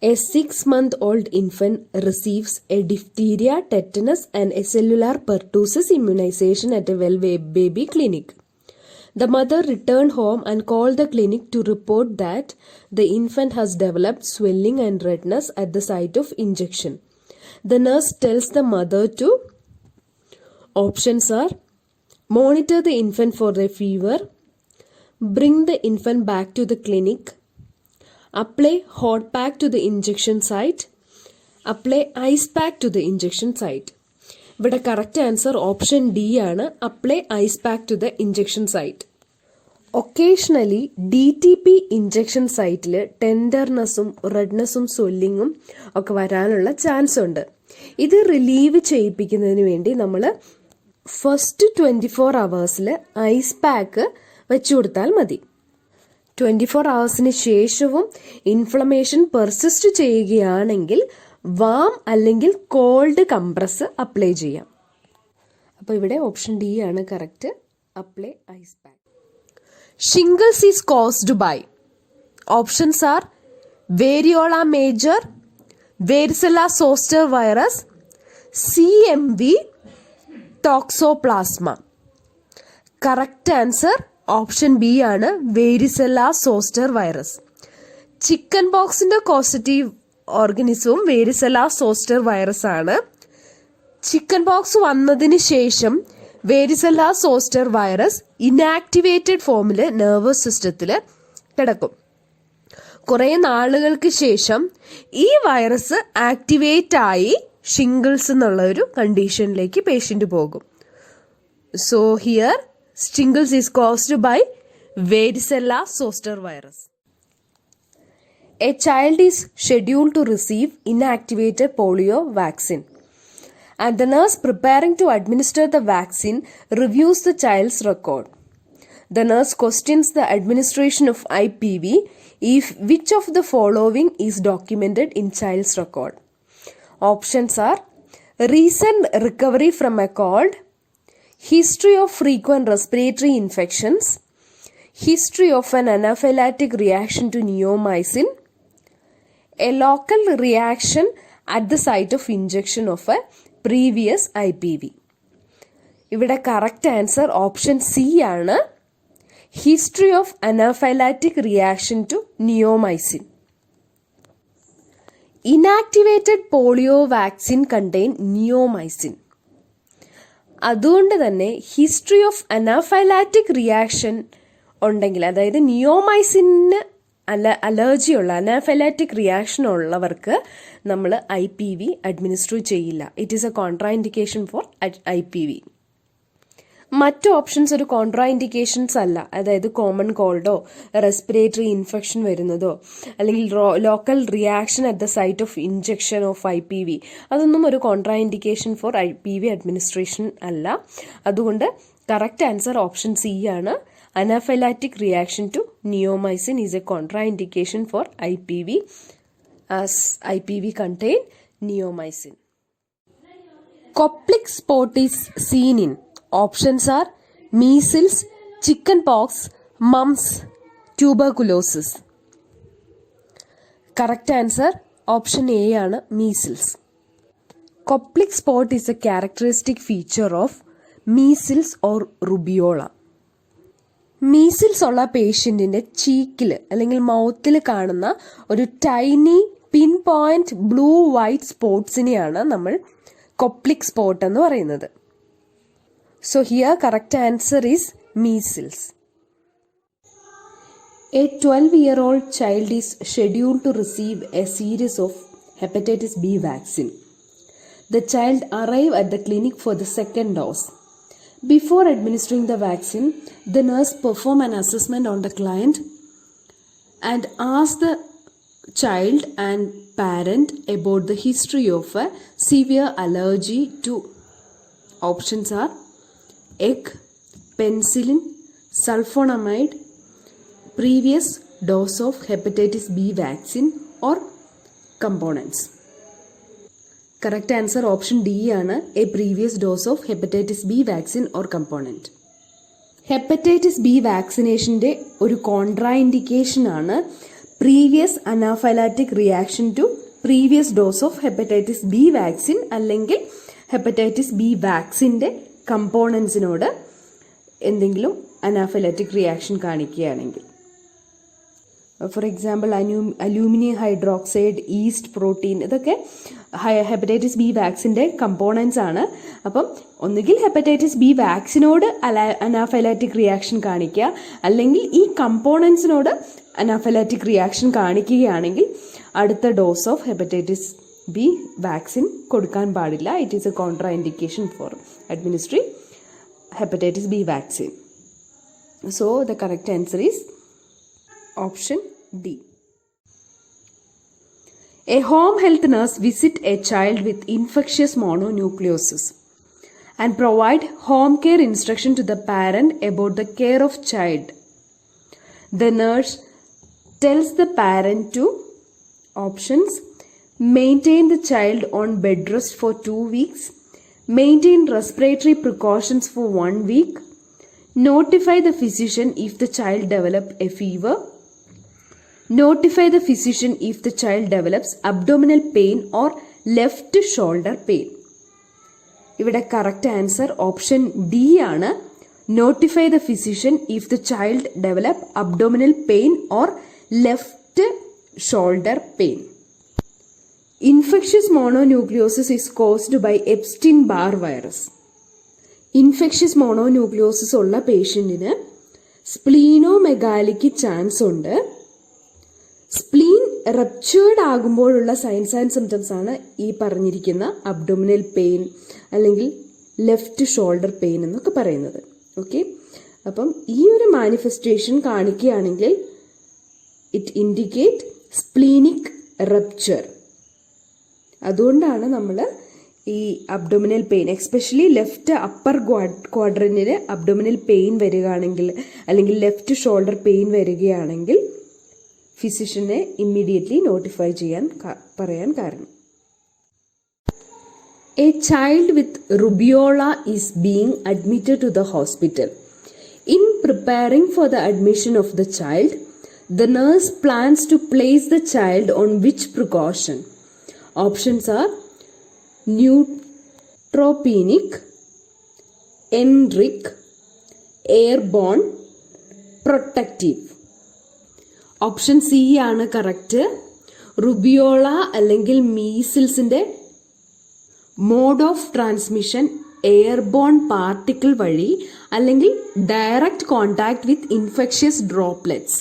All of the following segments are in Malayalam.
A 6-month-old infant receives a diphtheria, tetanus, and a cellular pertussis immunization at a well-baby clinic. The mother returned home and called the clinic to report that the infant has developed swelling and redness at the site of injection. The nurse tells the mother to options are monitor the infant for a fever, bring the infant back to the clinic, apply hot pack to the injection site, apply ice pack to the injection site. ഇവിടെ കറക്റ്റ് ആൻസർ ഓപ്ഷൻ ഡി ആണ്, apply ice pack to the injection site. Occasionally DTP injection സൈറ്റിൽ ടെൻഡർനെസ്സും റെഡ്നെസ്സും സ്വെല്ലിങ്ങും ഒക്കെ വരാനുള്ള ചാൻസ് ഉണ്ട്. ഇത് റിലീവ് ചെയ്യിപ്പിക്കുന്നതിന് വേണ്ടി നമ്മൾ ഫസ്റ്റ് 24 hours ഐസ് പാക്ക് വെച്ചു കൊടുത്താൽ മതി. 24 hours ശേഷവും ഇൻഫ്ലമേഷൻ പെർസിസ്റ്റ് ചെയ്യുകയാണെങ്കിൽ വാം അല്ലെങ്കിൽ കോൾഡ് കംപ്രസ് അപ്ലൈ ചെയ്യാം. അപ്പോൾ ഇവിടെ ഓപ്ഷൻ ഡി ആണ് correct, apply ice pack. Shingles is caused by options are variola major, varicella zoster virus, CMV, toxoplasma. Correct answer option B ആണ്, വേരിസെല്ല സോസ്റ്റർ വൈറസ്. ചിക്കൻ പോക്സിന്റെ കോസറ്റീവ് ഓർഗനിസവും വേരിസെല്ല സോസ്റ്റർ വൈറസ് ആണ്. ചിക്കൻ പോക്സ് വന്നതിന് ശേഷം വേരിസെല്ല സോസ്റ്റർ വൈറസ് ഇനാക്ടിവേറ്റഡ് ഫോമിൽ നെർവസ് സിസ്റ്റത്തിൽ കിടക്കും. കുറെ നാളുകൾക്ക് ശേഷം ഈ വൈറസ് ആക്ടിവേറ്റ് ആയി ഷിംഗിൾസ് എന്നുള്ള ഒരു കണ്ടീഷനിലേക്ക് പേഷ്യന്റ് പോകും. So here shingles is caused by varicella zoster virus. A child is scheduled to receive inactivated polio vaccine, and the nurse preparing to administer the vaccine reviews the child's record. The nurse questions the administration of IPV if which of the following is documented in child's record. Options are recent recovery from a cold, history of frequent respiratory infections, history of an anaphylactic reaction to neomycin, a local reaction at the site of injection of a previous IPV. ഇവിടെ കറക്റ്റ് ആൻസർ ഓപ്ഷൻ സി ആണ്, history of anaphylactic reaction to neomycin. Inactivated polio vaccine contain neomycin. അതുകൊണ്ട് തന്നെ ഹിസ്റ്ററി ഓഫ് അനാഫൈലാക്റ്റിക് റിയാക്ഷൻ ഉണ്ടെങ്കിൽ, അതായത് നിയോമൈസിന് അലർജിയുള്ള അനാഫൈലാക്റ്റിക് റിയാക്ഷൻ ഉള്ളവർക്ക് നമ്മൾ IPV അഡ്മിനിസ്റ്റർ ചെയ്യില്ല. It is a contraindication for IPV. മറ്റു ഓപ്ഷൻസ് ഒരു കോൺട്രാ ഇൻഡിക്കേഷൻസ് അല്ല, അതായത് കോമൺ കോൾഡോ റെസ്പിറേറ്ററി ഇൻഫെക്ഷൻ വരുന്നതോ അല്ലെങ്കിൽ local reaction at the site of injection of IPV, അതൊന്നും ഒരു contraindication for IPV administration അല്ല. അതുകൊണ്ട് കറക്റ്റ് ആൻസർ ഓപ്ഷൻ സി ആണ്, anaphylactic reaction to neomycin is a contraindication for IPV as IPV contain neomycin. Koplik spot is seen in options are measles, chicken pox, mumps, tuberculosis. Correct answer option A ആണ്, measles. Koplik spot is a characteristic feature of measles or rubiola. Measles ഉള്ള പേഷ്യന്റിന്റെ ചീക്കിൽ അല്ലെങ്കിൽ മൗത്തിൽ കാണുന്ന ഒരു tiny pin point blue white സ്പോട്ട്സിനെയാണ് നമ്മൾ കൊപ്ലിക് സ്പോട്ട് എന്ന് പറയുന്നത്. So here correct answer is measles. A 12-year-old child is scheduled to receive a series of hepatitis B vaccine. The child arrived at the clinic for the second dose. Before administering the vaccine, the nurse perform an assessment on the client and ask the child and parent about the history of a severe allergy to options are egg, penicillin, sulfonamide, previous dose of hepatitis B vaccine or components. Correct answer option D ആണ്, a previous dose of hepatitis B vaccine or component. Hepatitis B വാക്സിനേഷൻ്റെ ഒരു കോൺട്രാ ഇൻഡിക്കേഷൻ ആണ് previous anaphylactic reaction to previous dose of hepatitis B vaccine അല്ലെങ്കിൽ ഹെപ്പറ്റൈറ്റിസ് ബി വാക്സിൻ്റെ കമ്പോണൻസിനോട് എന്തെങ്കിലും അനാഫൈലാറ്റിക് റിയാക്ഷൻ കാണിക്കുകയാണെങ്കിൽ. For example aluminium hydroxide, yeast protein, ഇതൊക്കെ ഹെപ്പറ്റൈറ്റിസ് ബി വാക്സിൻ്റെ കമ്പോണൻസ് ആണ്. അപ്പം ഒന്നുകിൽ ഹെപ്പറ്റൈറ്റിസ് ബി വാക്സിനോട് അനാഫൈലാറ്റിക് റിയാക്ഷൻ കാണിക്കുക, അല്ലെങ്കിൽ ഈ കമ്പോണൻസിനോട് അനാഫൈലാറ്റിക് റിയാക്ഷൻ കാണിക്കുകയാണെങ്കിൽ അടുത്ത dose of hepatitis B vaccine കൊടുക്കാൻ പാടില്ല. It is a contraindication four administering hepatitis B vaccine. So the correct answer is option D. A home health nurse visit a child with infectious mononucleosis and provide home care instruction to the parent about the care of child. The nurse tells the parent to options: maintain the child on bed rest for 2 weeks, maintain respiratory precautions for 1 week, notify the physician if the child develops a fever, notify the physician if the child develops abdominal pain or left shoulder pain. ഇവിടെ കറക്റ്റ് ആൻസർ ഓപ്ഷൻ ഡി ആണ്. Notify the physician if the child develop abdominal pain or left shoulder pain. Infectious mononucleosis is caused by Epstein-Barr virus. Infectious mononucleosis ഉള്ള പേഷ്യൻറ്റിന് സ്പ്ലീനോമെഗാലിക്ക് ചാൻസ് ഉണ്ട്. സ്പ്ലീൻ റപ്ചേർഡ് ആകുമ്പോഴുള്ള സൈൻസ് ആൻഡ് സിംറ്റംസ് ആണ് ഈ പറഞ്ഞിരിക്കുന്ന അബ്ഡോമിനൽ പെയിൻ അല്ലെങ്കിൽ ലെഫ്റ്റ് ഷോൾഡർ പെയിൻ എന്നൊക്കെ പറയുന്നത്. ഓക്കെ, അപ്പം ഈ ഒരു മാനിഫെസ്റ്റേഷൻ കാണിക്കുകയാണെങ്കിൽ ഇറ്റ് ഇൻഡിക്കേറ്റ് സ്പ്ലീനിക് റപ്ചർ. അതുകൊണ്ടാണ് നമ്മൾ ഈ abdominal pain, especially left upper ക്വാഡ്രന്റിന് abdominal pain വരികയാണെങ്കിൽ അല്ലെങ്കിൽ ലെഫ്റ്റ് ഷോൾഡർ പെയിൻ വരികയാണെങ്കിൽ ഫിസിഷ്യനെ ഇമ്മീഡിയറ്റ്ലി നോട്ടിഫൈ ചെയ്യാൻ പറയാൻ കാരണം. A child with rubeola is being admitted to the hospital. In preparing for the admission of the child, the nurse plans to place the child on which precaution? Options are neutropenic, enteric, airborne, protective. Option C ആണ് കറക്റ്റ്. റുബിയോള അല്ലെങ്കിൽ മീസിൽസിന്റെ mode of transmission airborne particle വഴി അല്ലെങ്കിൽ direct contact with infectious droplets.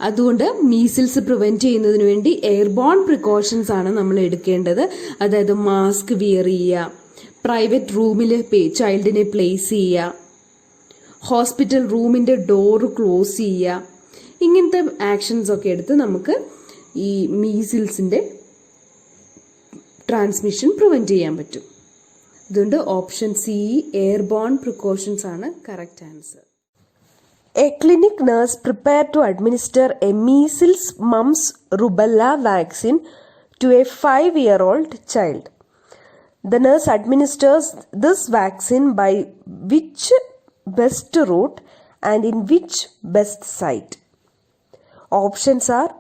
അതുകൊണ്ട് മീസിൽസ് പ്രിവെന്റ് ചെയ്യുന്നതിന് വേണ്ടി എയർബോൺ പ്രിക്കോഷൻസ് ആണ് നമ്മൾ എടുക്കേണ്ടത്. അതായത് മാസ്ക് വിയർ ചെയ്യുക, പ്രൈവറ്റ് റൂമിൽ ചൈൽഡിനെ പ്ലേസ് ചെയ്യുക, ഹോസ്പിറ്റൽ റൂമിന്റെ ഡോറ് ക്ലോസ് ചെയ്യുക, ഇങ്ങനത്തെ ആക്ഷൻസ് ഒക്കെ എടുത്ത് നമുക്ക് ഈ മീസിൽസിന്റെ ട്രാൻസ്മിഷൻ പ്രിവെന്റ് ചെയ്യാൻ പറ്റും. അതുകൊണ്ട് ഓപ്ഷൻ സി എയർബോൺ പ്രിക്കോഷൻസ് ആണ് correct answer. A clinic nurse prepared to administer a measles, mumps, rubella vaccine to a 5-year-old child. The nurse administers this vaccine by which best route and in which best site? Options are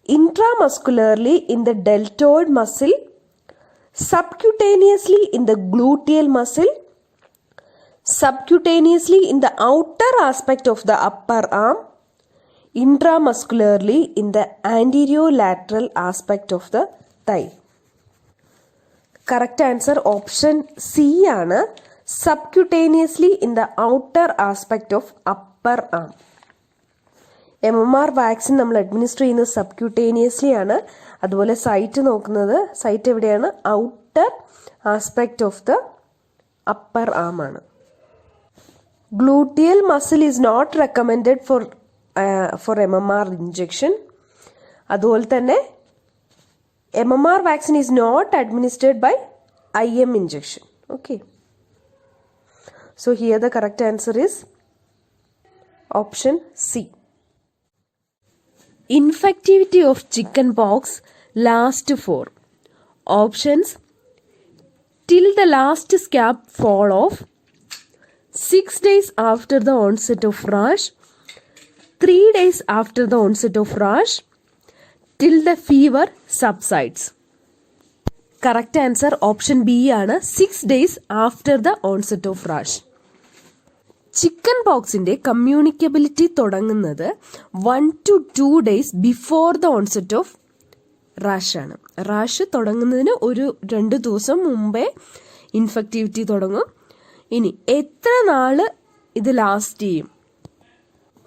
intramuscularly in the deltoid muscle, subcutaneously in the gluteal muscle, subcutaneously in the outer aspect of the upper arm, intramuscularly in the anterolateral aspect of the thigh. Correct answer option C ആണ്. Subcutaneously in the outer aspect of upper arm. MMR vaccine നമ്മൾ അഡ്മിനിസ്റ്റർ ചെയ്യുന്നത് സബ്ക്യൂട്ടേനിയസ്ലി ആണ്. അതുപോലെ സൈറ്റ് നോക്കുന്നത്, സൈറ്റ് എവിടെയാണ്? Outer aspect of the upper ആം ആണ്. Gluteal muscle is not recommended for MMR injection. അതുപോലെ തന്നെ MMR vaccine is not administered by IM injection. Okay. So here the correct answer is option C. Infectivity of chickenpox lasts for options: till the last scab fall off, 6 days after the onset of rash, 3 days after the onset of rash, till the fever subsides. Correct answer option B ആണ് 6 days after the onset of rash. Chicken പോക്സിന്റെ കമ്മ്യൂണിക്കബിലിറ്റി തുടങ്ങുന്നത് 1 to 2 days before the onset of rash ആണ്. റാഷ് തുടങ്ങുന്നതിന് ഒരു 2 ദിവസം മുമ്പേ ഇൻഫെക്റ്റിവിറ്റി തുടങ്ങും. ഇനി എത്ര നാള് ഇത് ലാസ്റ്റ് ചെയ്യും?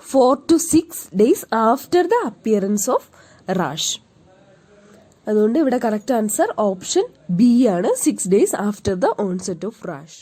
4 to 6 days after the appearance of rash. അതുകൊണ്ട് ഇവിടെ കറക്റ്റ് ആൻസർ ഓപ്ഷൻ ബി ആണ് 6 days after the onset of rash.